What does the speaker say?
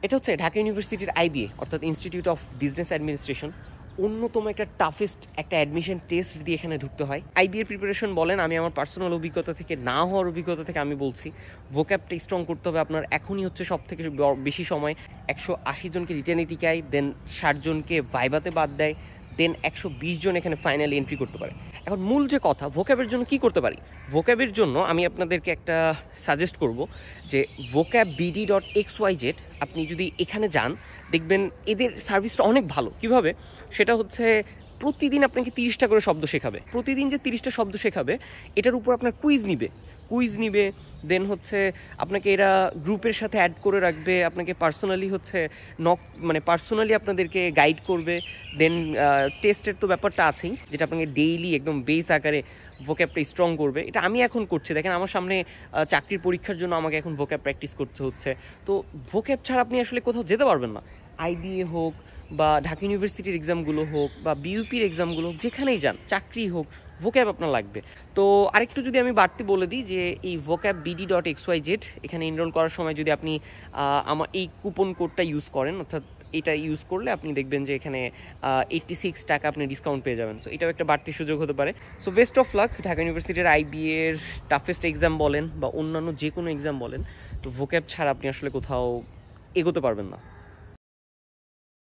এটা হচ্ছে ঢাকা ইউনিভার্সিটির আইবিএ অর্থাৎ ইনস্টিটিউট অফ বিজনেস অ্যাডমিনিস্ট্রেশন, অন্যতম একটা টাফেস্ট একটা অ্যাডমিশন টেস্ট দিয়ে এখানে ঢুকতে হয়। আইবিএ প্রিপারেশন বলেন, আমি আমার পার্সোনাল অভিজ্ঞতা থেকে, না হওয়ার অভিজ্ঞতা থেকে আমি বলছি, ভোক্যাবটা স্ট্রং করতে হবে আপনার। এখনই হচ্ছে সব থেকে বেশি সময় 180 জনকে রিটেনে টিকায়, দেন 60 জনকে ভাইভাতে বাদ দেয়, দেন 120 জন এখানে ফাইনালি এন্ট্রি করতে পারে। এখন মূল যে কথা, ভোক্যাবের জন্য কি করতে পারি? ভোক্যাবের জন্য আমি আপনাদেরকে একটা সাজেস্ট করব যে vocabBD.xyz আপনি যদি এখানে যান, দেখবেন এদের সার্ভিসটা অনেক ভালো। কিভাবে? সেটা হচ্ছে প্রতিদিন আপনাকে 30টা করে শব্দ শেখাবে। প্রতিদিন যে 30টা শব্দ শেখাবে, এটার উপর আপনার কুইজ নিবে, দেন হচ্ছে আপনাকে এরা গ্রুপের সাথে অ্যাড করে রাখবে, আপনাকে পার্সোনালি হচ্ছে পার্সোনালি আপনাদেরকে গাইড করবে। দেন টেস্টের তো ব্যাপারটা আছেই, যেটা আপনাকে ডেইলি একদম বেস আকারে ভোক্যাবটা স্ট্রং করবে। এটা আমি এখন করছি, দেখেন আমার সামনে চাকরির পরীক্ষার জন্য আমাকে এখন ভোক্যাব প্র্যাকটিস করতে হচ্ছে। তো ভোক্যাব ছাড়া আপনি আসলে কোথাও যেতে পারবেন না। আইবিএ হোক বা ঢাকা ইউনিভার্সিটির এক্সামগুলো হোক বা বিইউপির এক্সামগুলো হোক, যেখানেই যান, চাকরি হোক, ভোক্যাব আপনার লাগবে। তো আরেকটু যদি আমি বাড়তি বলে দিই যে এই vocabBD.xyz এখানে এনরোল করার সময় যদি আপনি আমার এই কুপন কোডটা ইউজ করেন, অর্থাৎ এটা ইউজ করলে আপনি দেখবেন যে এখানে 86 টাকা আপনি ডিসকাউন্ট পেয়ে যাবেন। সো এটাও একটা বাড়তি সুযোগ হতে পারে। So best of luck. Dhaka ইউনিভার্সিটির আইবিএ এর টাফেস্ট এক্সাম বলেন বা অন্যান্য যে কোনো এক্সাম বলেন, তো ভোক্যাব ছাড়া আপনি আসলে কোথাও এগোতে পারবেন না।